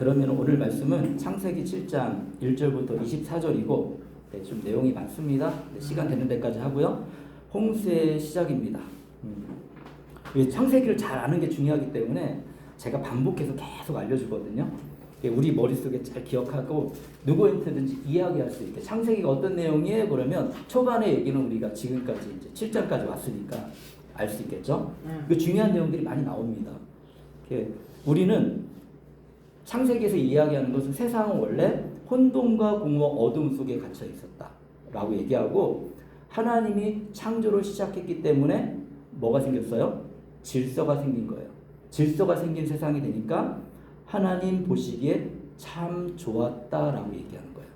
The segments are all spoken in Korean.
그러면 오늘 말씀은 창세기 7장 1절부터 24절이고 좀 내용이 많습니다. 시간 되는 데까지 하고요. 홍수의 시작입니다. 창세기를 잘 아는 게 중요하기 때문에 제가 반복해서 계속 알려주거든요. 우리 머릿속에 잘 기억하고 누구한테든지 이야기할 수 있게. 창세기가 어떤 내용이에요? 그러면 초반의 얘기는 우리가 지금까지 이제 7장까지 왔으니까 알 수 있겠죠. 그 중요한 내용들이 많이 나옵니다. 우리는 창세기에서 이야기하는 것은 세상은 원래 혼돈과 공허 어둠 속에 갇혀 있었다라고 얘기하고, 하나님이 창조를 시작했기 때문에 뭐가 생겼어요? 질서가 생긴 거예요. 질서가 생긴 세상이 되니까 하나님 보시기에 참 좋았다라고 얘기하는 거예요.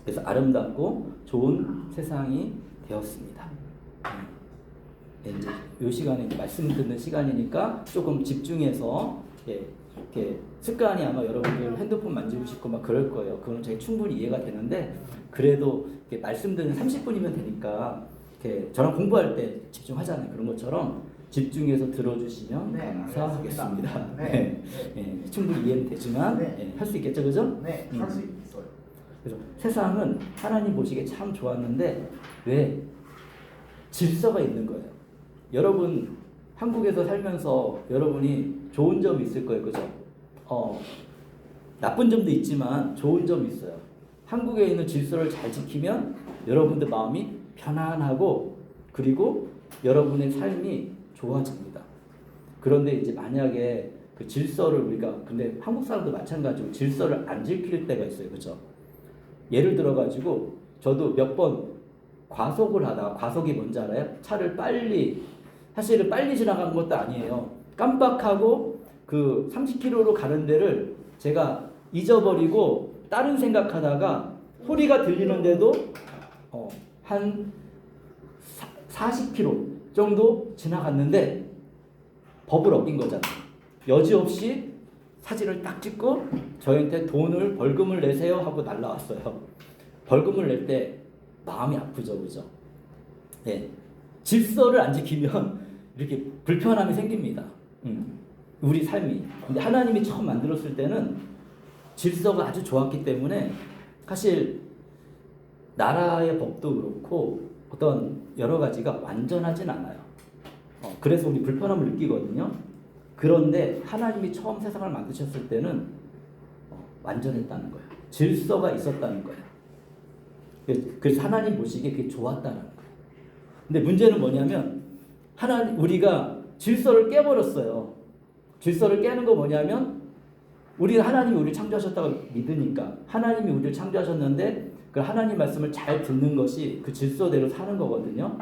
그래서 아름답고 좋은 세상이 되었습니다. 이제 이 시간에 이제 말씀 듣는 시간이니까 조금 집중해서 이렇게 습관이 아마 여러분들 핸드폰 만지고 싶고 막 그럴 거예요. 그건 제가 충분히 이해가 되는데, 그래도 이렇게 말씀 듣는 30분이면 되니까 이렇게 저랑 공부할 때 집중하잖아요. 그런 것처럼 집중해서 들어주시면 감사하겠습니다. 충분히 이해는 되지만 할 수 있겠죠, 그죠? 네, 할 수 있어요. 그래서 세상은 하나님 보시기에 참 좋았는데 왜? 질서가 있는 거예요. 여러분 한국에서 살면서 여러분이 좋은 점이 있을 거예요, 그죠? 나쁜 점도 있지만 좋은 점이 있어요. 한국에 있는 질서를 잘 지키면 여러분들 마음이 편안하고, 그리고 여러분의 삶이 좋아집니다. 그런데 이제 만약에 그 질서를 우리가, 근데 한국 사람도 마찬가지고 질서를 안 지킬 때가 있어요, 그죠? 예를 들어가지고 저도 몇 번 과속을 하다가, 과속이 뭔지 알아요? 차를 사실은 빨리 지나간 것도 아니에요. 깜빡하고 그 30km로 가는 데를 제가 잊어버리고 다른 생각하다가 소리가 들리는데도 한 40km 정도 지나갔는데 법을 어긴 거잖아요. 여지없이 사진을 딱 찍고 저한테 벌금을 내세요 하고 날라왔어요. 벌금을 낼 때 마음이 아프죠, 그죠? 네. 질서를 안 지키면 이렇게 불편함이 생깁니다. 우리 삶이. 근데 하나님이 처음 만들었을 때는 질서가 아주 좋았기 때문에 사실 나라의 법도 그렇고 어떤 여러 가지가 완전하진 않아요. 그래서 우리 불편함을 느끼거든요. 그런데 하나님이 처음 세상을 만드셨을 때는 완전했다는 거예요. 질서가 있었다는 거예요. 그래서 하나님 보시기에 그게 좋았다는 거예요. 근데 문제는 뭐냐면 우리가 질서를 깨버렸어요. 질서를 깨는 거 뭐냐면, 우리는 하나님이 우리를 창조하셨다고 믿으니까, 하나님이 우리를 창조하셨는데 그 하나님 말씀을 잘 듣는 것이 그 질서대로 사는 거거든요.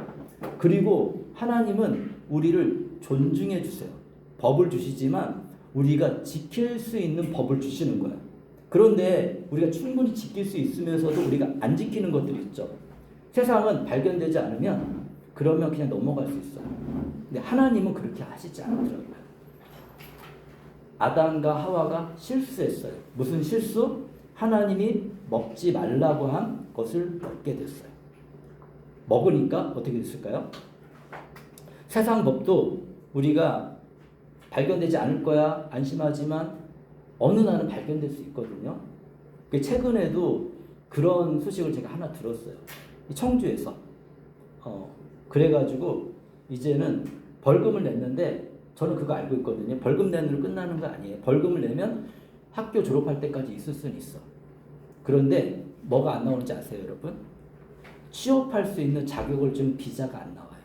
그리고 하나님은 우리를 존중해 주세요. 법을 주시지만 우리가 지킬 수 있는 법을 주시는 거예요. 그런데 우리가 충분히 지킬 수 있으면서도 우리가 안 지키는 것들이 있죠. 세상은 발견되지 않으면 그러면 그냥 넘어갈 수 있어요. 근데 하나님은 그렇게 하시지 않더라고요. 아담과 하와가 실수했어요. 무슨 실수? 하나님이 먹지 말라고 한 것을 먹게 됐어요. 먹으니까 어떻게 됐을까요? 세상 법도 우리가 발견되지 않을 거야 안심하지만 어느 날은 발견될 수 있거든요. 최근에도 그런 소식을 제가 하나 들었어요. 청주에서. 그래가지고 이제는 벌금을 냈는데, 저는 그거 알고 있거든요. 벌금 내는 걸 끝나는 거 아니에요. 벌금을 내면 학교 졸업할 때까지 있을 수는 있어. 그런데 뭐가 안 나오는지 아세요, 여러분? 취업할 수 있는 자격증 비자가 안 나와요.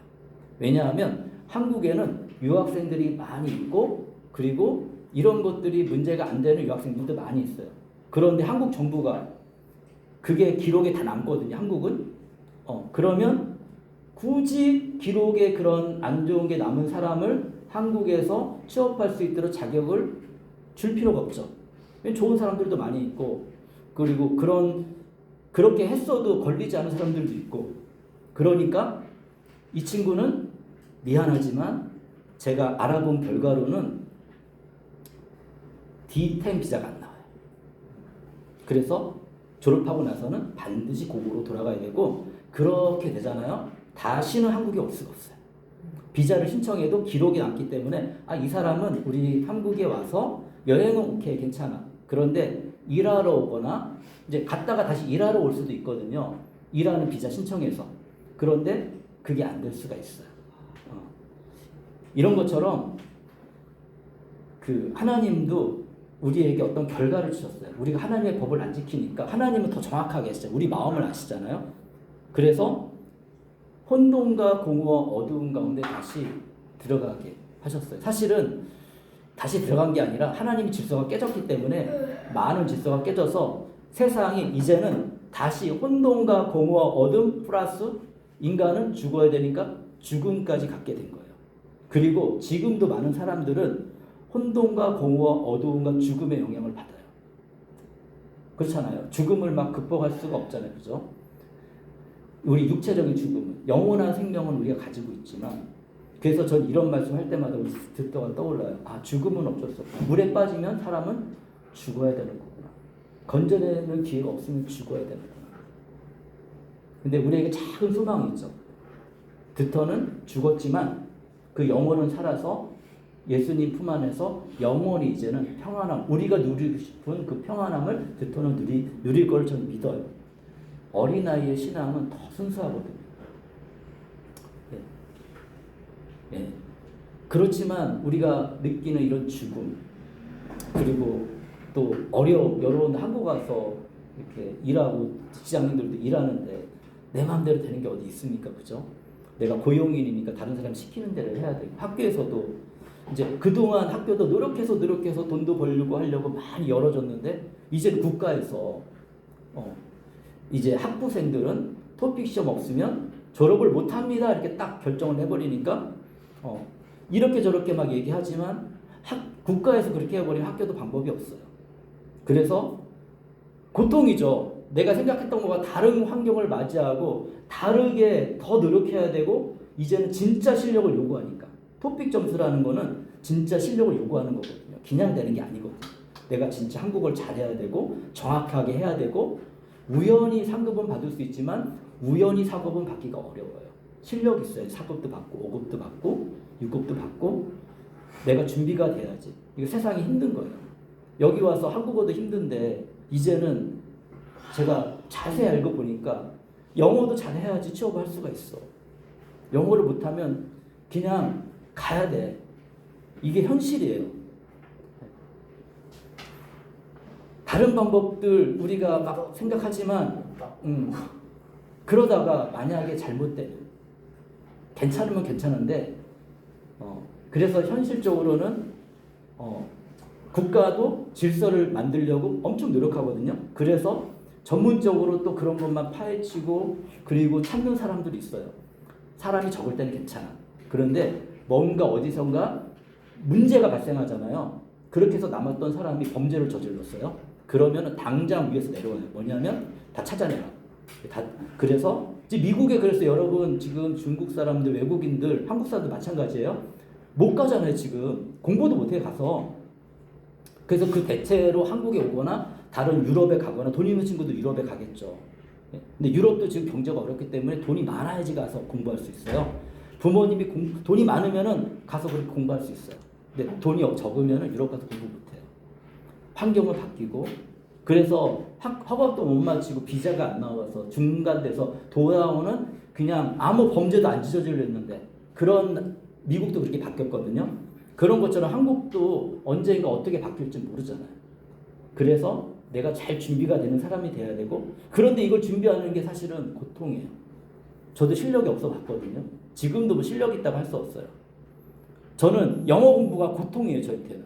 왜냐하면 한국에는 유학생들이 많이 있고, 그리고 이런 것들이 문제가 안 되는 유학생들도 많이 있어요. 그런데 한국 정부가 그게 기록에 다 남거든요, 한국은. 그러면 굳이 기록에 그런 안 좋은 게 남은 사람을 한국에서 취업할 수 있도록 자격을 줄 필요가 없죠. 좋은 사람들도 많이 있고, 그리고 그렇게 했어도 걸리지 않은 사람들도 있고, 그러니까 이 친구는 미안하지만 제가 알아본 결과로는 D10 비자가 안 나와요. 그래서 졸업하고 나서는 반드시 고국으로 돌아가야 되고, 그렇게 되잖아요. 다시는 한국에 올 수가 없어요. 비자를 신청해도 기록이 남기 때문에 이 사람은 우리 한국에 와서 여행은 오케이 괜찮아. 그런데 일하러 오거나 이제 갔다가 다시 일하러 올 수도 있거든요. 일하는 비자 신청해서. 그런데 그게 안 될 수가 있어요. 이런 것처럼 그 하나님도 우리에게 어떤 결과를 주셨어요. 우리가 하나님의 법을 안 지키니까 하나님은 더 정확하게 했어요. 우리 마음을 아시잖아요. 그래서 혼돈과 공허와 어두운 가운데 다시 들어가게 하셨어요. 사실은 다시 들어간 게 아니라 하나님의 질서가 깨졌기 때문에 많은 질서가 깨져서 세상이 이제는 다시 혼돈과 공허와 어둠 플러스 인간은 죽어야 되니까 죽음까지 갖게 된 거예요. 그리고 지금도 많은 사람들은 혼돈과 공허와 어두움과 죽음의 영향을 받아요. 그렇잖아요. 죽음을 막 극복할 수가 없잖아요. 그죠? 우리 육체적인 죽음은, 영원한 생명은 우리가 가지고 있지만, 그래서 전 이런 말씀 할 때마다 듣다가 떠올라요. 아, 죽음은 어쩔 수 없다. 물에 빠지면 사람은 죽어야 되는 거구나. 건져내는 기회가 없으면 죽어야 되는 거구나. 근데 우리에게 작은 소망이 있죠. 드터는 죽었지만 그 영혼은 살아서 예수님 품 안에서 영원히 이제는 평안함, 우리가 누리고 싶은 그 평안함을 드터는 누릴 걸 저는 믿어요. 어린아이의 신앙은 더 순수하거든요. 예. 그렇지만 우리가 느끼는 이런 죽음, 그리고 또 여러분 한국 와서 이렇게 일하고 직장인들도 일하는데 내 마음대로 되는 게 어디 있습니까? 그죠? 내가 고용인이니까 다른 사람 시키는 대로 해야 되고, 학교에서도 이제 그동안 학교도 노력해서 돈도 벌려고 하려고 많이 열어줬는데, 이제는 국가에서 이제 학부생들은 토픽 시험 없으면 졸업을 못합니다 이렇게 딱 결정을 해버리니까 이렇게 저렇게 막 얘기하지만 국가에서 그렇게 해버리면 학교도 방법이 없어요. 그래서 고통이죠. 내가 생각했던 것과 다른 환경을 맞이하고 다르게 더 노력해야 되고, 이제는 진짜 실력을 요구하니까. 토픽 점수라는 거는 진짜 실력을 요구하는 거거든요. 그냥 되는 게 아니거든요. 내가 진짜 한국어를 잘해야 되고 정확하게 해야 되고, 우연히 상급은 받을 수 있지만 우연히 사급은 받기가 어려워요. 실력이 있어야 4급도 받고 5급도 받고 6급도 받고 내가 준비가 돼야지. 이거 세상이 힘든 거예요. 여기 와서 한국어도 힘든데 이제는 제가 자세히 알고 보니까 영어도 잘해야지 취업을 할 수가 있어. 영어를 못하면 그냥 가야 돼. 이게 현실이에요. 다른 방법들 우리가 막 생각하지만 그러다가 만약에 잘못되면, 괜찮으면 괜찮은데 그래서 현실적으로는 국가도 질서를 만들려고 엄청 노력하거든요. 그래서 전문적으로 또 그런 것만 파헤치고 그리고 찾는 사람들이 있어요. 사람이 적을 때는 괜찮아. 그런데 뭔가 어디선가 문제가 발생하잖아요. 그렇게 해서 남았던 사람이 범죄를 저질렀어요. 그러면 당장 위에서 내려와요. 뭐냐면 다 찾아내라. 그래서 미국에, 그래서 여러분 지금 중국 사람들, 외국인들, 한국 사람들 마찬가지예요. 못 가잖아요. 지금 공부도 못해 가서. 그래서 그 대체로 한국에 오거나 다른 유럽에 가거나, 돈 있는 친구도 유럽에 가겠죠. 근데 유럽도 지금 경제가 어렵기 때문에 돈이 많아야지 가서 공부할 수 있어요. 부모님이 돈이 많으면은 가서 그렇게 공부할 수 있어요. 근데 돈이 적으면은 유럽 가서 공부 못해요. 환경은 바뀌고, 그래서 학업도 못 마치고 비자가 안 나와서 중간돼서 돌아오는, 그냥 아무 범죄도 안 저질렀는데, 그런 미국도 그렇게 바뀌었거든요. 그런 것처럼 한국도 언젠가 어떻게 바뀔지 모르잖아요. 그래서 내가 잘 준비가 되는 사람이 돼야 되고, 그런데 이걸 준비하는 게 사실은 고통이에요. 저도 실력이 없어 봤거든요. 지금도 뭐 실력이 있다고 할 수 없어요. 저는 영어 공부가 고통이에요, 저한테는.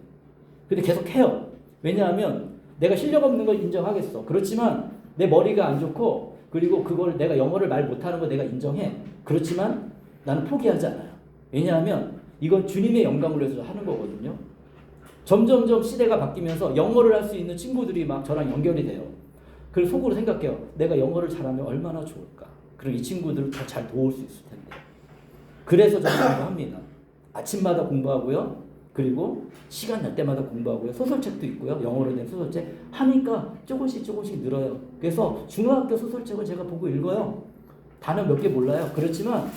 근데 계속 해요. 왜냐하면 내가 실력 없는 걸 인정하겠어. 그렇지만 내 머리가 안 좋고, 그리고 그걸 내가 영어를 말 못하는 거 내가 인정해. 그렇지만 나는 포기하지 않아요. 왜냐하면 이건 주님의 영광을 위해서 하는 거거든요. 점점점 시대가 바뀌면서 영어를 할 수 있는 친구들이 막 저랑 연결이 돼요. 그래서 속으로 생각해요. 내가 영어를 잘하면 얼마나 좋을까. 그럼 이 친구들을 더 잘 도울 수 있을 텐데. 그래서 저는 공부합니다. 아침마다 공부하고요. 그리고 시간 날 때마다 공부하고요. 소설책도 있고요. 영어로 된 소설책 하니까 조금씩 늘어요. 그래서 중학교 소설책을 제가 보고 읽어요. 단어 몇 개 몰라요. 그렇지만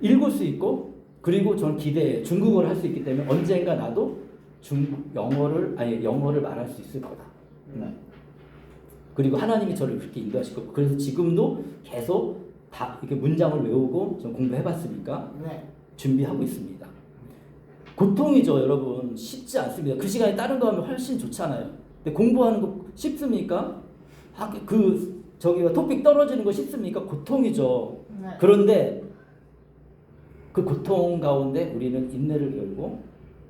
읽을 수 있고, 그리고 저는 기대해요. 중국어를 할 수 있기 때문에 언젠가 나도 영어를 말할 수 있을 거다. 네. 그리고 하나님이 저를 그렇게 인도하실 거고, 그래서 지금도 계속 다 이렇게 문장을 외우고 좀 공부해봤으니까 네. 준비하고 있습니다. 고통이죠, 여러분. 쉽지 않습니다. 그 시간에 다른 거 하면 훨씬 좋잖아요. 근데 공부하는 거 쉽습니까? 토픽 떨어지는 거 쉽습니까? 고통이죠. 네. 그런데 그 고통 가운데 우리는 인내를 열고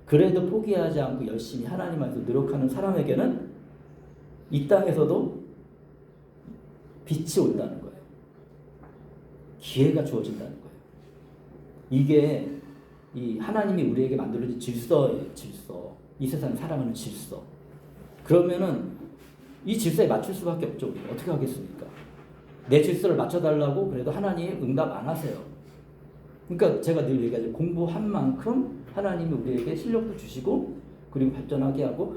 그래도 포기하지 않고 열심히 하나님 안에서 노력하는 사람에게는 이 땅에서도 빛이 온다는 거예요. 기회가 주어진다는 거예요. 이게 이 하나님이 우리에게 만들어진 질서예요. 질서. 이 세상을 살아가는 질서. 그러면은 이 질서에 맞출 수밖에 없죠. 우리가 어떻게 하겠습니까? 내 질서를 맞춰달라고 그래도 하나님 응답 안 하세요. 그러니까 제가 늘 얘기하죠. 공부한 만큼 하나님이 우리에게 실력도 주시고 그리고 발전하게 하고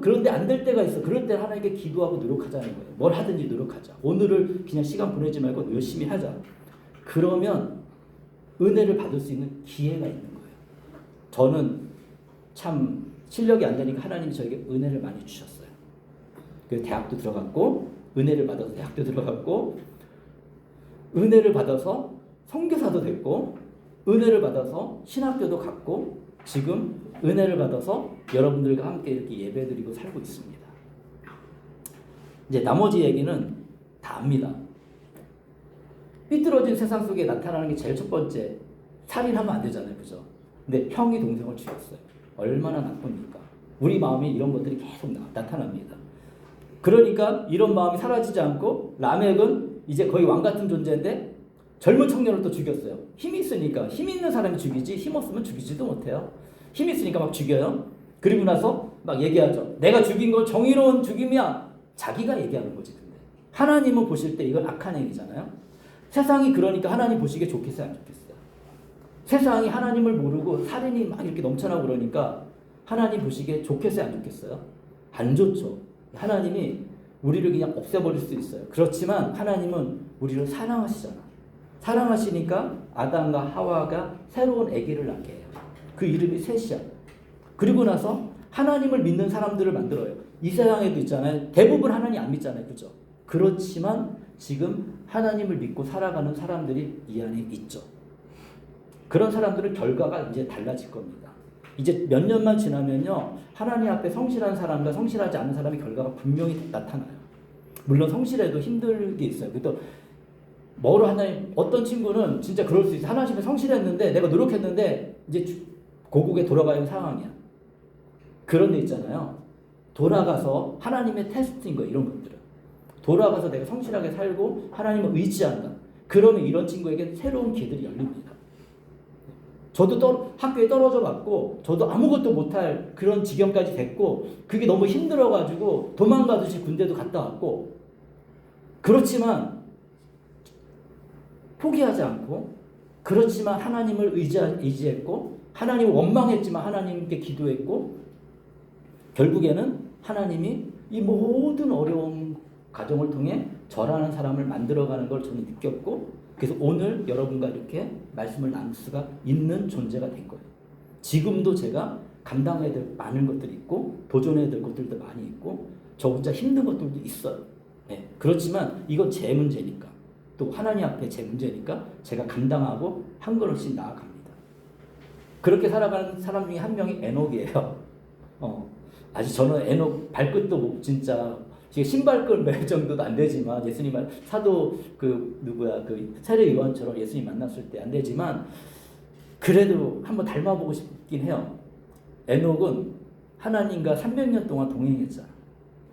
그런데 안 될 때가 있어. 그럴 때 하나님께 기도하고 노력하자는 거예요. 뭘 하든지 노력하자. 오늘을 그냥 시간 보내지 말고 열심히 하자. 그러면 은혜를 받을 수 있는 기회가 있는 거예요. 저는 참 실력이 안 되니까 하나님이 저에게 은혜를 많이 주셨어요. 그래서 대학도 들어갔고 은혜를 받아서 대학도 들어갔고 은혜를 받아서 선교사도 됐고 은혜를 받아서 신학교도 갔고 지금 은혜를 받아서 여러분들과 함께 이렇게 예배드리고 살고 있습니다. 이제 나머지 얘기는 다 압니다. 삐뚤어진 세상 속에 나타나는 게 제일 첫 번째, 살인하면 안 되잖아요, 그죠? 근데 형이 동생을 죽였어요. 얼마나 나쁩니까? 우리 마음에 이런 것들이 계속 나타납니다. 그러니까 이런 마음이 사라지지 않고 라멕은 이제 거의 왕 같은 존재인데 젊은 청년을 또 죽였어요. 힘이 있으니까. 힘 있는 사람이 죽이지 힘 없으면 죽이지도 못해요. 힘이 있으니까 막 죽여요. 그리고 나서 막 얘기하죠. 내가 죽인 건 정의로운 죽임이야. 자기가 얘기하는 거지. 근데 하나님은 보실 때 이건 악한 행위잖아요. 세상이 그러니까 하나님 보시기에 좋겠어요, 안 좋겠어요? 세상이 하나님을 모르고 살인이 막 이렇게 넘쳐나고 그러니까 하나님 보시기에 좋겠어요, 안 좋겠어요? 안 좋죠. 하나님이 우리를 그냥 없애버릴 수 있어요. 그렇지만 하나님은 우리를 사랑하시잖아. 사랑하시니까 아담과 하와가 새로운 아기를 낳게 해요. 그 이름이 셋이야. 그리고 나서 하나님을 믿는 사람들을 만들어요. 이 세상에도 있잖아요. 대부분 하나님 안 믿잖아요. 그죠? 그렇지만 지금 하나님을 믿고 살아가는 사람들이 이 안에 있죠. 그런 사람들은 결과가 이제 달라질 겁니다. 이제 몇 년만 지나면요. 하나님 앞에 성실한 사람과 성실하지 않은 사람의 결과가 분명히 나타나요. 물론 성실해도 힘들 게 있어요. 또 뭐로 하나님, 어떤 친구는 진짜 그럴 수 있어요. 하나님 앞에 성실했는데 내가 노력했는데 이제 고국에 돌아가야 하는 상황이야. 그런 데 있잖아요. 돌아가서 하나님의 테스트인 거예요. 이런 것들은. 돌아가서 내가 성실하게 살고 하나님을 의지한다. 그러면 이런 친구에게 새로운 길들이 열립니다. 저도 학교에 떨어져 갔고 저도 아무것도 못할 그런 지경까지 됐고 그게 너무 힘들어가지고 도망가듯이 군대도 갔다 왔고 그렇지만 포기하지 않고 그렇지만 하나님을 의지했고 하나님을 원망했지만 하나님께 기도했고 결국에는 하나님이 이 모든 어려운 과정을 통해 저라는 사람을 만들어가는 걸 저는 느꼈고 그래서 오늘 여러분과 이렇게 말씀을 나눌 수가 있는 존재가 된 거예요. 지금도 제가 감당해야 될 많은 것들이 있고 도전해야 될 것들도 많이 있고 저 혼자 힘든 것들도 있어요. 네. 그렇지만 이건 제 문제니까 또 하나님 앞에 제 문제니까 제가 감당하고 한 걸음씩 나아갑니다. 그렇게 살아가는 사람 중에 한 명이 에녹이에요. 아직 저는 에녹 발끝도 진짜 신발끈 맬 정도도 안 되지만 예수님 사도 세례 요한처럼 예수님 만났을 때 안 되지만 그래도 한번 닮아보고 싶긴 해요. 에녹은 하나님과 300년 동안 동행했잖아.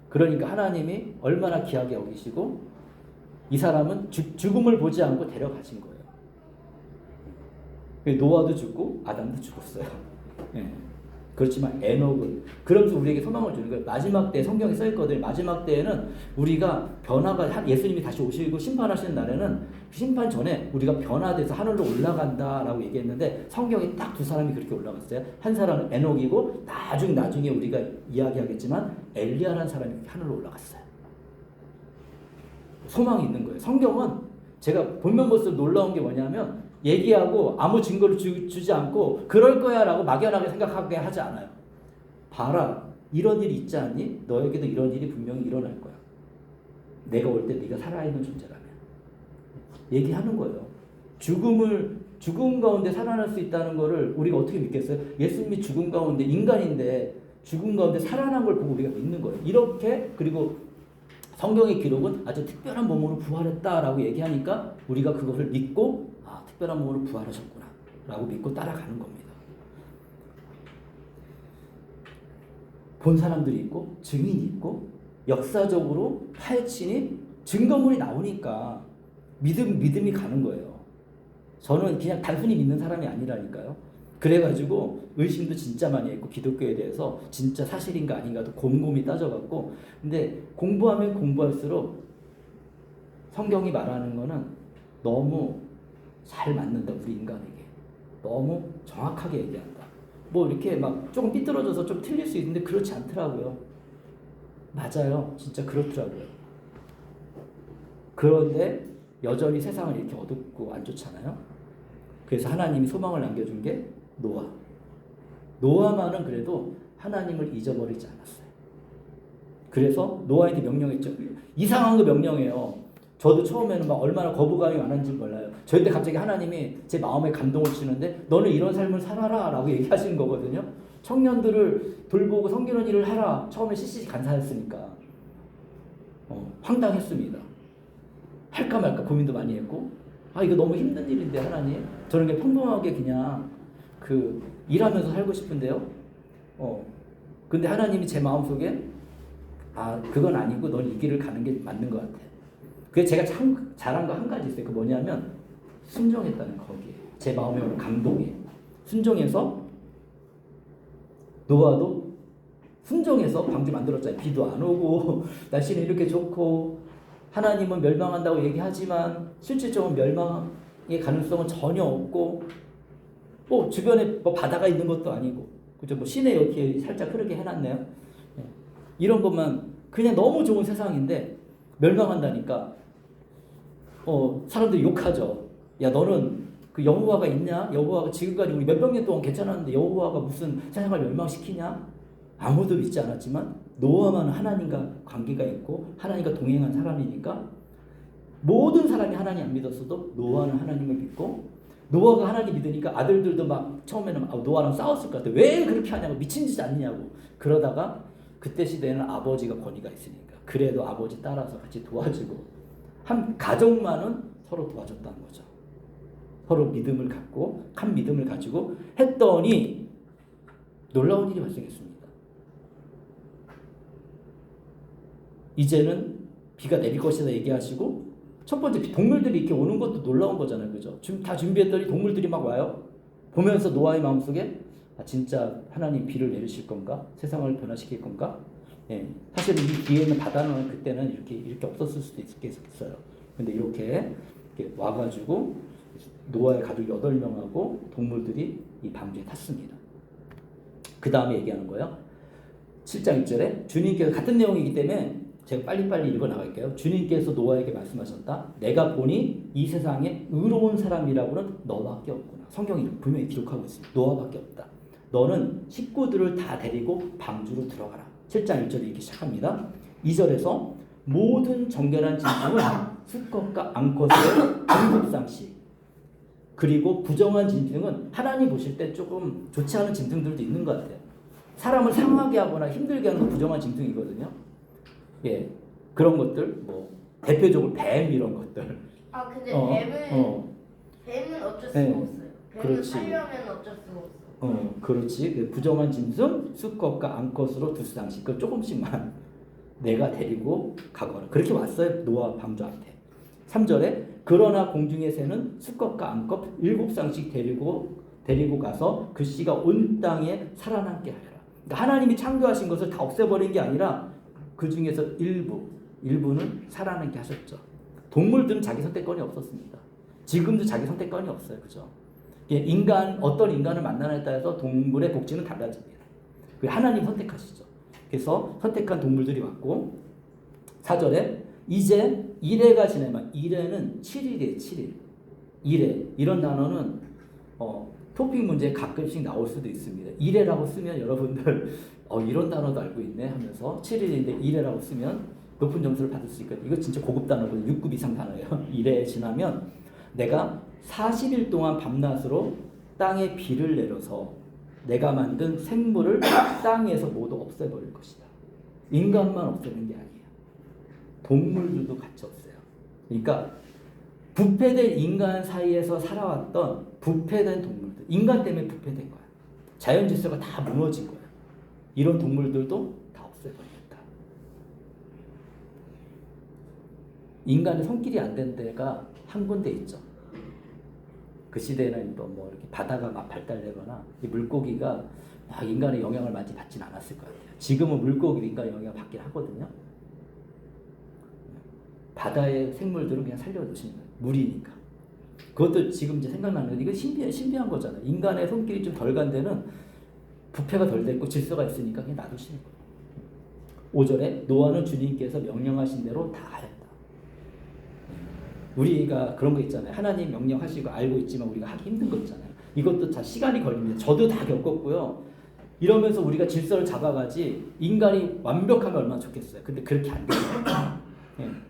그러니까 하나님이 얼마나 귀하게 여기시고 이 사람은 죽음을 보지 않고 데려가신 거예요. 노아도 죽고 아담도 죽었어요. 네. 그렇지만 에녹은 그러면서 우리에게 소망을 주는 거예요. 마지막 때 성경에 써있거든요. 마지막 때에는 우리가 변화가 예수님이 다시 오시고 심판하시는 날에는 심판 전에 우리가 변화돼서 하늘로 올라간다라고 얘기했는데 성경에 딱 두 사람이 그렇게 올라갔어요. 한 사람은 에녹이고 나중에 우리가 이야기하겠지만 엘리야라는 사람이 하늘로 올라갔어요. 소망이 있는 거예요. 성경은 제가 본면 볼수록 놀라운 게 뭐냐면 얘기하고 아무 증거를 주지 않고 그럴 거야 라고 막연하게 생각하게 하지 않아요. 봐라. 이런 일이 있지 않니? 너에게도 이런 일이 분명히 일어날 거야. 내가 올 때 네가 살아있는 존재라면. 얘기하는 거예요. 죽음 가운데 살아날 수 있다는 거를 우리가 어떻게 믿겠어요? 예수님이 죽음 가운데 인간인데 죽음 가운데 살아난 걸 보고 우리가 믿는 거예요. 이렇게 그리고 성경의 기록은 아주 특별한 몸으로 부활했다라고 얘기하니까 우리가 그것을 믿고 특별한 몸으로 부활하셨구나 라고 믿고 따라가는 겁니다. 본 사람들이 있고 증인이 있고 역사적으로 파헤치니 증거물이 나오니까 믿음이 가는 거예요. 저는 그냥 단순히 믿는 사람이 아니라니까요. 그래가지고 의심도 진짜 많이 했고 기독교에 대해서 진짜 사실인가 아닌가도 곰곰이 따져갖고 근데 공부하면 공부할수록 성경이 말하는 거는 너무 잘 맞는다. 우리 인간에게 너무 정확하게 얘기한다. 뭐 이렇게 막 조금 삐뚤어져서 좀 틀릴 수 있는데 그렇지 않더라고요. 맞아요. 진짜 그렇더라고요. 그런데 여전히 세상을 이렇게 어둡고 안 좋잖아요. 그래서 하나님이 소망을 남겨준 게 노아. 노아만은 그래도 하나님을 잊어버리지 않았어요. 그래서 노아한테 명령했죠. 이상한 거 명령해요. 저도 처음에는 막 얼마나 거부감이 많은지 몰라요. 저한테 갑자기 하나님이 제 마음에 감동을 주시는데 너는 이런 삶을 살아라 라고 얘기하시는 거거든요. 청년들을 돌보고 섬기는 일을 하라. 처음에 CCC 간사했으니까 황당했습니다. 할까 말까 고민도 많이 했고 이거 너무 힘든 일인데 하나님 저는 그냥 평범하게 그냥 일하면서 살고 싶은데요. 근데 하나님이 제 마음속에 그건 아니고 넌 이 길을 가는 게 맞는 것 같아. 그래서 제가 참 잘한 거 한 가지 있어요. 그 뭐냐면 순종했다는 거기에 제 마음에 오는 감동에 순종해서 노아도 순종해서 방주 만들었잖아요. 비도 안 오고 날씨는 이렇게 좋고 하나님은 멸망한다고 얘기하지만 실질적으로 멸망의 가능성은 전혀 없고 뭐 주변에 뭐 바다가 있는 것도 아니고 그죠? 뭐 시내 이렇게 살짝 흐르게 해놨네요. 이런 것만 그냥 너무 좋은 세상인데 멸망한다니까 사람들이 욕하죠. 야 너는 그 여호와가 있냐? 여호와가 지금까지 우리 몇백 년 동안 괜찮았는데 여호와가 무슨 세상을 멸망시키냐? 아무도 믿지 않았지만 노아만 하나님과 관계가 있고 하나님과 동행한 사람이니까 모든 사람이 하나님 안 믿었어도 노아는 하나님을 믿고 노아가 하나님 믿으니까 아들들도 막 처음에는 노아랑 싸웠을 것 같아. 왜 그렇게 하냐고 미친 짓 아니냐고. 그러다가 그때 시대에는 아버지가 권위가 있으니까 그래도 아버지 따라서 같이 도와주고 한 가족만은 서로 도와줬다는 거죠. 서로 믿음을 갖고 한 믿음을 가지고 했더니 놀라운 일이 발생했습니다. 이제는 비가 내릴 것이다 얘기하시고 첫 번째 동물들이 이렇게 오는 것도 놀라운 거잖아요. 그죠? 지금 다 준비했더니 동물들이 막 와요. 보면서 노아의 마음속에 진짜 하나님 비를 내리실 건가? 세상을 변화시킬 건가? 사실 이 뒤에 있는 바다는 그때는 이렇게 없었을 수도 있겠어요. 근데 이렇게 와가지고 노아의 가족 8명하고 동물들이 이 방주에 탔습니다. 그 다음에 얘기하는 거예요. 7장 1절에 주님께서 같은 내용이기 때문에 제가 빨리빨리 읽어나갈게요. 주님께서 노아에게 말씀하셨다. 내가 보니 이 세상에 의로운 사람이라고는 너밖에 없구나. 성경이 분명히 기록하고 있습니다. 노아밖에 없다. 너는 식구들을 다 데리고 방주로 들어가라. 7장 1절에 이렇게 시작합니다. 2절에서 모든 정결한 짐승은 수컷과 암컷의 등급상씩 그리고 부정한 짐승은 하나님 보실 때 조금 좋지 않은 짐승들도 있는 것 같아요. 사람을 상하게 하거나 힘들게 하는 건 부정한 짐승이거든요. 그런 것들 뭐 대표적으로 뱀 이런 것들. 근데 뱀은 어쩔 수가 없어요. 뱀은 그렇지. 살려면 어쩔 수가 없어. 그렇지. 부정한 짐승 수컷과 암컷으로 두 쌍씩 그 조금씩만 내가 데리고 가거라. 그렇게 왔어요. 노아 방주 앞에. 3절에 그러나 공중의 새는 수컷과 암컷 7쌍씩 데리고 가서 그 씨가 온 땅에 살아남게 하여라. 그러니까 하나님이 창조하신 것을 다 없애버린 게 아니라 그 중에서 일부는 살아남게 하셨죠. 동물들은 자기 선택권이 없었습니다. 지금도 자기 선택권이 없어요. 그죠? 어떤 인간을 만나느냐에 따라서 동물의 복지는 달라집니다. 하나님 선택하시죠. 그래서 선택한 동물들이 왔고 4절에 이제 이래가 지나면 이래는 7일이에요. 7일. 이래 이런 단어는 토픽 문제에 가끔씩 나올 수도 있습니다. 이래라고 쓰면 여러분들 이런 단어도 알고 있네 하면서 7일인데 이래라고 쓰면 높은 점수를 받을 수 있거든요. 이거 진짜 고급 단어거든요. 6급 이상 단어예요. 이래 지나면 내가 40일 동안 밤낮으로 땅에 비를 내려서 내가 만든 생물을 땅에서 모두 없애버릴 것이다. 인간만 없애는 게 아니에요. 동물들도 같이 없애요. 그러니까 부패된 인간 사이에서 살아왔던 부패된 동물들, 인간 때문에 부패된 거야. 자연 질서가 다 무너진 거야. 이런 동물들도 다 없애버리겠다. 인간의 손길이 안 된 데가 한 군데 있죠. 그 시대는 뭐 이렇게 바다가 막 발달되거나 이 물고기가 막 인간의 영향을 많이 받진 않았을 것 같아요. 지금은 물고기 인간의 영향을 받긴 하거든요. 바다의 생물들은 그냥 살려두시는 거예요. 물이니까. 그것도 지금 이제 생각나는 건 이거 신비한 거잖아요. 인간의 손길이 좀 덜 간 데는 부패가 덜 됐고 질서가 있으니까 그냥 놔두시는 거예요. 5절에 노아는 주님께서 명령하신 대로 다 하였다. 우리가 그런 거 있잖아요. 하나님 명령하시고 알고 있지만 우리가 하기 힘든 거 있잖아요. 이것도 다 시간이 걸립니다. 저도 다 겪었고요. 이러면서 우리가 질서를 잡아가지 인간이 완벽하면 얼마나 좋겠어요. 근데 그렇게 안 돼요. 예.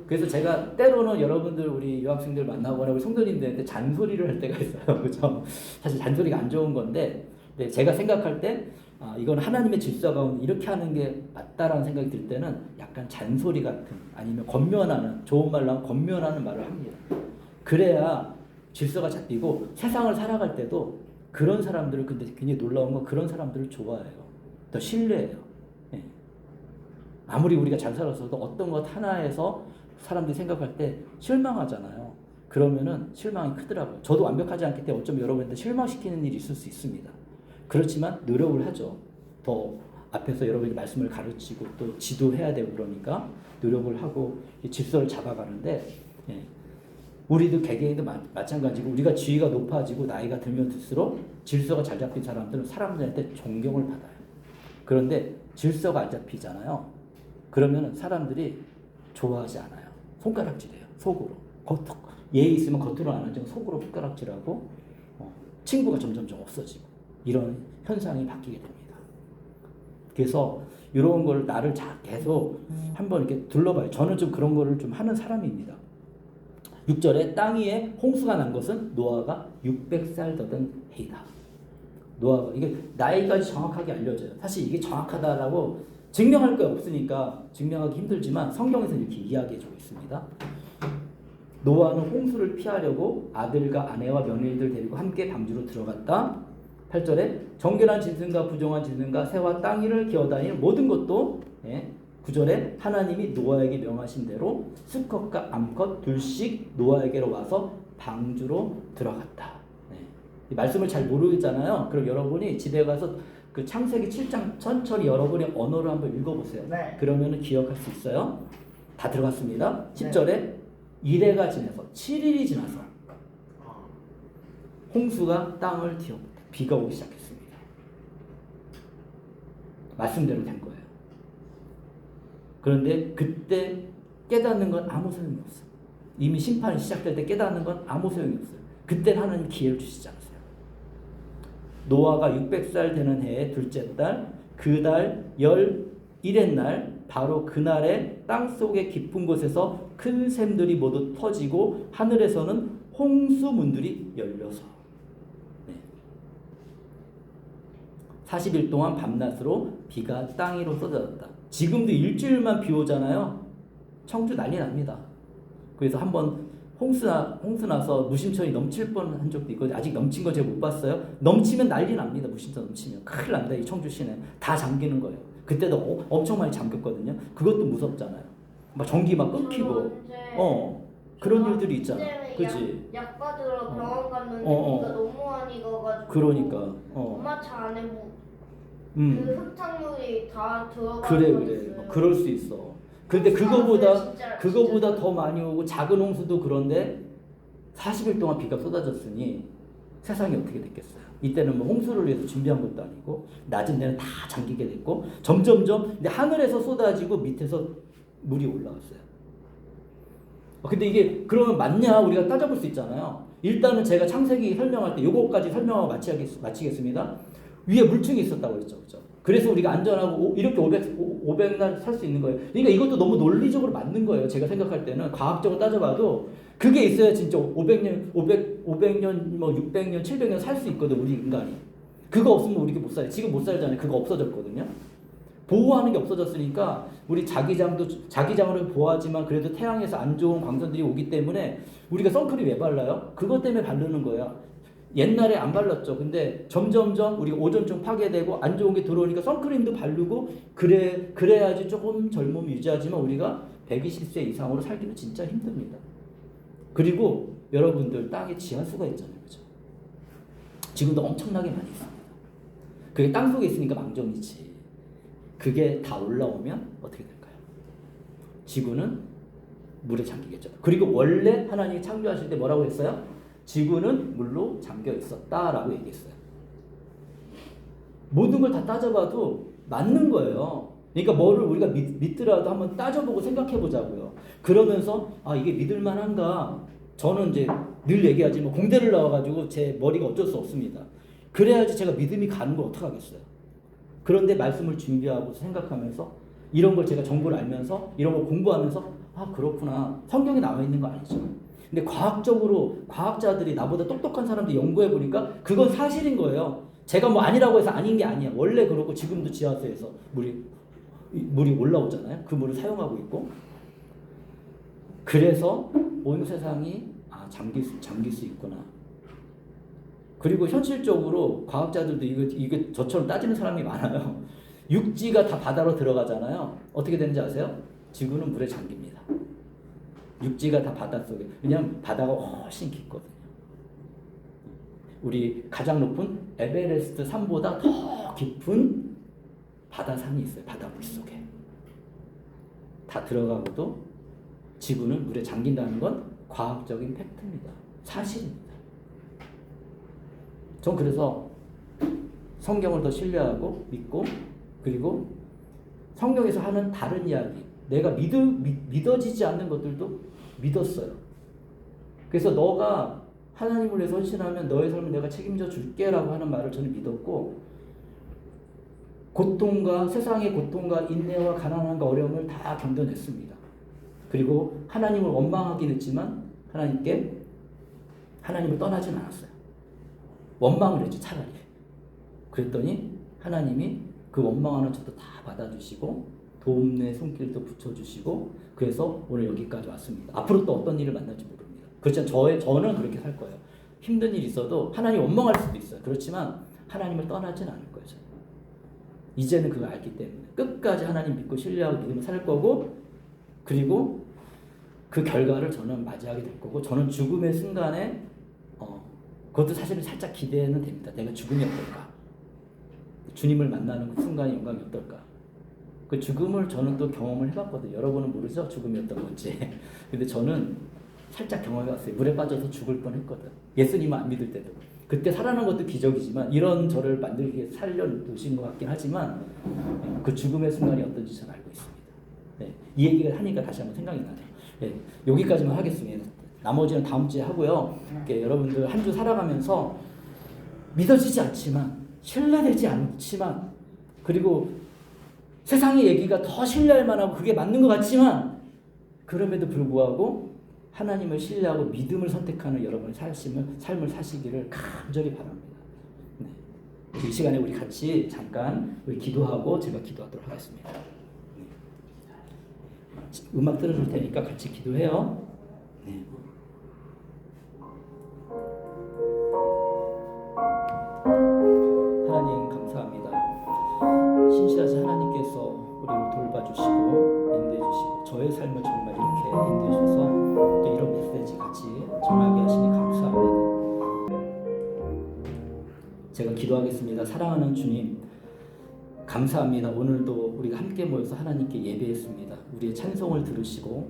그래서 제가 때로는 여러분들 우리 유학생들 만나거나 우리 성도님들한테 잔소리를 할 때가 있어요. 그죠? 사실 잔소리가 안 좋은 건데 제가 생각할 때 이건 하나님의 질서 가운데 이렇게 하는 게 맞다라는 생각이 들 때는 약간 잔소리 같은 아니면 권면하는 좋은 말로 하면 권면하는 말을 합니다. 그래야 질서가 잡히고 세상을 살아갈 때도 그런 사람들을 근데 굉장히 놀라운 건 그런 사람들을 좋아해요. 더 신뢰해요. 예. 아무리 우리가 잘 살았어도 어떤 것 하나에서 사람들이 생각할 때 실망하잖아요. 그러면은 실망이 크더라고요. 저도 완벽하지 않기 때문에 어쩌면 여러분한테 실망시키는 일이 있을 수 있습니다. 그렇지만 노력을 하죠. 더 앞에서 여러분이 말씀을 가르치고 또 지도해야 되고 그러니까 노력을 하고 질서를 잡아가는데 예. 우리도 개개인도 마찬가지고 우리가 지위가 높아지고 나이가 들면 들수록 질서가 잘 잡힌 사람들은 사람들한테 존경을 받아요. 그런데 질서가 안 잡히잖아요. 그러면 사람들이 좋아하지 않아요. 손가락질해요. 속으로. 예의 있으면 겉으로 안 하지만 속으로 손가락질하고 친구가 점점 없어지고 이런 현상이 바뀌게 됩니다. 그래서 이런 걸 나를 계속 한번 이렇게 둘러봐요. 저는 좀 그런 거를 좀 하는 사람입니다. 6절에 땅 위에 홍수가 난 것은 노아가 600살 더된 해이다. 노아가 이게 나이까지 정확하게 알려져요. 사실 이게 정확하다라고 증명할 게 없으니까 증명하기 힘들지만 성경에서는 이렇게 이야기해주고 있습니다. 노아는 홍수를 피하려고 아들과 아내와 며느리들 데리고 함께 방주로 들어갔다. 8절에 정결한 짐승과 부정한 짐승과 새와 땅 위를 기어다니는 모든 것도 9절에 하나님이 노아에게 명하신 대로 수컷과 암컷 둘씩 노아에게로 와서 방주로 들어갔다. 이 말씀을 잘 모르잖아요. 그럼 여러분이 집에 가서 그 창세기 7장 천천히 여러분의 언어를 한번 읽어보세요. 네. 그러면 기억할 수 있어요. 다 들어갔습니다. 10절에 이래가 지나서 7일이 지나서 홍수가 땅을 뒤엎다. 비가 오기 시작했습니다. 말씀대로 된 거예요. 그런데 그때 깨닫는 건 아무 소용이 없어요. 이미 심판이 시작될 때 깨닫는 건 아무 소용이 없어요. 그때는 하나님 기회를 주시지 않으세요. 노아가 600살 되는 해의 둘째 달, 그 달 11의 날 바로 그날에 땅속의 깊은 곳에서 큰 샘들이 모두 터지고 하늘에서는 홍수문들이 열려서 40일 동안 밤낮으로 비가 땅 위로 쏟아졌다. 지금도 일주일만 비 오잖아요. 청주 난리 납니다. 그래서 한번 홍수 나서 무심천이 넘칠 뻔한 적도 있거든요. 아직 넘친 거 제가 못 봤어요. 넘치면 난리 납니다. 무심천 넘치면 큰일 납니다. 이 청주 시내 다 잠기는 거예요. 그때도 엄청 많이 잠겼거든요. 그것도 무섭잖아요. 막 전기 막 끊기고 그런 일들이 있잖아. 그치? 약 받으러 병원 갔는데 비가 너무 많이 가가지고 그러니까 엄마 차 안에 그 흙탕물이 다 들어가고 그래. 그럴 수 있어. 근데 그거보다 더 많이 오고 작은 홍수도 그런데 40일 동안 비가 쏟아졌으니 세상이 어떻게 됐겠어요? 이때는 뭐 홍수를 위해서 준비한 것도 아니고 낮은 데는 다 잠기게 됐고 점점점 근데 하늘에서 쏟아지고 밑에서 물이 올라왔어요. 근데 이게 그러면 맞냐 우리가 따져볼 수 있잖아요. 일단은 제가 창세기 설명할 때 요거까지 설명하고 마치겠습니다. 위에 물층이 있었다고 그랬죠. 그죠? 그래서 우리가 안전하고 이렇게 500날 살 수 있는 거예요. 그러니까 이것도 너무 논리적으로 맞는 거예요. 제가 생각할 때는 과학적으로 따져봐도 그게 있어야 진짜 500년, 500년, 뭐 600년, 700년 살 수 있거든, 우리 인간이. 그거 없으면 우리 못 살아요. 지금 못 살잖아요. 그거 없어졌거든요. 보호하는 게 없어졌으니까 우리 자기장으로 보호하지만 그래도 태양에서 안 좋은 광선들이 오기 때문에 우리가 선크림 왜 발라요? 그것 때문에 바르는 거야. 옛날에 안 발랐죠. 근데 점점점 우리가 오존층 파괴되고 안 좋은 게 들어오니까 선크림도 바르고 그래야지 조금 젊음을 유지하지만 우리가 120세 이상으로 살기는 진짜 힘듭니다. 그리고 여러분들 땅에 지하수가 있잖아요. 그죠? 지금도 엄청나게 많이 있습니다. 그게 땅 속에 있으니까 망정이지. 그게 다 올라오면 어떻게 될까요? 지구는 물에 잠기겠죠. 그리고 원래 하나님이 창조하실 때 뭐라고 했어요? 지구는 물로 잠겨 있었다라고 얘기했어요. 모든 걸 다 따져봐도 맞는 거예요. 그러니까 뭐를 우리가 믿더라도 한번 따져보고 생각해보자고요. 그러면서 이게 믿을만한가? 저는 이제 늘 얘기하지만 공대를 나와가지고 제 머리가 어쩔 수 없습니다. 그래야지 제가 믿음이 가는 걸 어떡하겠어요. 그런데 말씀을 준비하고 생각하면서 이런 걸 제가 정보를 알면서 이런 걸 공부하면서 그렇구나. 성경에 나와 있는 거 아니죠. 근데 과학적으로 과학자들이 나보다 똑똑한 사람들이 연구해 보니까 그건 사실인 거예요. 제가 뭐 아니라고 해서 아닌 게 아니야. 원래 그렇고 지금도 지하수에서 물이 올라오잖아요. 그 물을 사용하고 있고. 그래서 온 세상이 잠길 수 있구나. 그리고 현실적으로 과학자들도 이게 저처럼 따지는 사람이 많아요. 육지가 다 바다로 들어가잖아요. 어떻게 되는지 아세요? 지구는 물에 잠깁니다. 육지가 다 바닷속에. 왜냐하면 바다가 훨씬 깊거든요. 우리 가장 높은 에베레스트 산보다 더 깊은 바다산이 있어요. 바다 물속에. 다 들어가고도 지구는 물에 잠긴다는 건 과학적인 팩트입니다. 사실입니다. 전 그래서 성경을 더 신뢰하고 믿고 그리고 성경에서 하는 다른 이야기 내가 믿어지지 않는 것들도 믿었어요. 그래서 너가 하나님을 위해서 헌신하면 너의 삶을 내가 책임져 줄게라고 하는 말을 저는 믿었고 고통과 세상의 고통과 인내와 가난함과 어려움을 다 견뎌냈습니다. 그리고 하나님을 원망하긴 했지만 하나님을 떠나진 않았어요. 원망을 했지 차라리. 그랬더니 하나님이 그 원망하는 저도 다 받아주시고 도움의 손길도 붙여주시고 그래서 오늘 여기까지 왔습니다. 앞으로 또 어떤 일을 만날지 모릅니다. 그렇지만 저는 그렇게 살 거예요. 힘든 일이 있어도 하나님 원망할 수도 있어요. 그렇지만 하나님을 떠나진 않을 거예요. 저는. 이제는 그걸 알기 때문에 끝까지 하나님 믿고 신뢰하고 믿으며 살 거고 그리고 그 결과를 저는 맞이하게 될 거고 저는 죽음의 순간에 그것도 사실은 살짝 기대는 됩니다. 내가 죽음이 어떨까? 주님을 만나는 그 순간의 영광이 어떨까? 그 죽음을 저는 또 경험을 해봤거든요. 여러분은 모르죠? 죽음이 어떤 건지. 근데 저는 살짝 경험해봤어요. 물에 빠져서 죽을 뻔했거든. 예수님을 안 믿을 때도. 그때 살아난 것도 기적이지만 이런 저를 만들기 위해 살려두신 것 같긴 하지만 그 죽음의 순간이 어떤지 저는 알고 있습니다. 네, 이 얘기를 하니까 다시 한번 생각이 나네요. 네, 여기까지만 하겠습니다. 나머지는 다음 주에 하고요. 여러분들 한 주 살아가면서 믿어지지 않지만 신뢰되지 않지만 그리고 세상의 얘기가 더 신뢰할 만하고 그게 맞는 것 같지만 그럼에도 불구하고 하나님을 신뢰하고 믿음을 선택하는 여러분의 삶을 사시기를 간절히 바랍니다. 네. 이 시간에 우리 같이 잠깐 우리 기도하고 제가 기도하도록 하겠습니다. 네. 음악 틀어줄 테니까 같이 기도해요. 네. 하나님 감사합니다. 신실하신 하나님께서 우리를 돌봐주시고 인도해주시고 저의 삶을 정말 이렇게 인도해주셔서 또 이런 메시지 같이 전하게 하시니 감사합니다. 제가 기도하겠습니다. 사랑하는 주님 감사합니다. 오늘도 우리가 함께 모여서 하나님께 예배했습니다. 우리의 찬송을 들으시고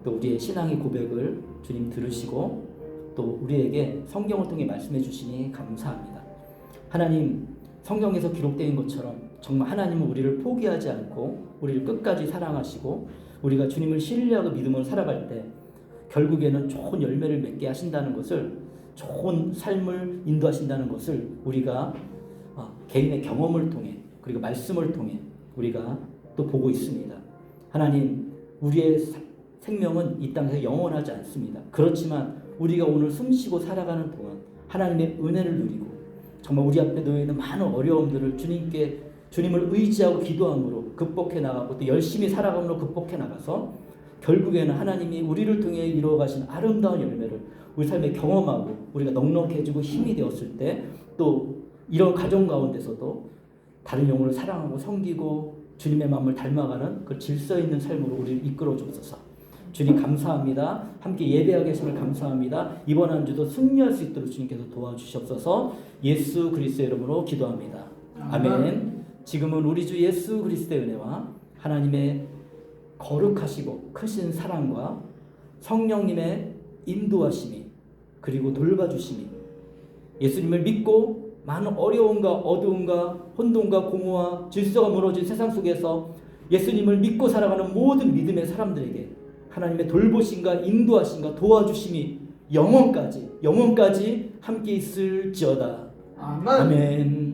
또 우리의 신앙의 고백을 주님 들으시고 또 우리에게 성경을 통해 말씀해 주시니 감사합니다. 하나님 성경에서 기록된 것처럼 정말 하나님은 우리를 포기하지 않고 우리를 끝까지 사랑하시고 우리가 주님을 신뢰하고 믿음으로 살아갈 때 결국에는 좋은 열매를 맺게 하신다는 것을 좋은 삶을 인도하신다는 것을 우리가 개인의 경험을 통해 그리고 말씀을 통해 우리가 또 보고 있습니다. 하나님, 우리의 생명은 이 땅에서 영원하지 않습니다. 그렇지만 우리가 오늘 숨쉬고 살아가는 동안 하나님의 은혜를 누리고 정말 우리 앞에 놓여 있는 많은 어려움들을 주님을 의지하고 기도함으로 극복해 나가고 또 열심히 살아감으로 극복해 나가서 결국에는 하나님이 우리를 통해 이루어 가신 아름다운 열매를 우리 삶에 경험하고 우리가 넉넉해지고 힘이 되었을 때 또 이런 가정 가운데서도 다른 영혼을 사랑하고 섬기고 주님의 마음을 닮아가는 그 질서 있는 삶으로 우리를 이끌어 주옵소서. 주님 감사합니다. 함께 예배하게 하심을 감사합니다. 이번 한 주도 승리할 수 있도록 주님께서 도와주시옵소서. 예수 그리스도의 이름으로 기도합니다. 아멘. 지금은 우리 주 예수 그리스도의 은혜와 하나님의 거룩하시고 크신 사랑과 성령님의 인도하심이 그리고 돌봐주심이 예수님을 믿고 많은 어려움과 어두움과 혼돈과 공허와 질서가 무너진 세상 속에서 예수님을 믿고 살아가는 모든 믿음의 사람들에게 하나님의 돌보심과 인도하심과 도와주심이 영원까지 함께 있을지어다. 아멘.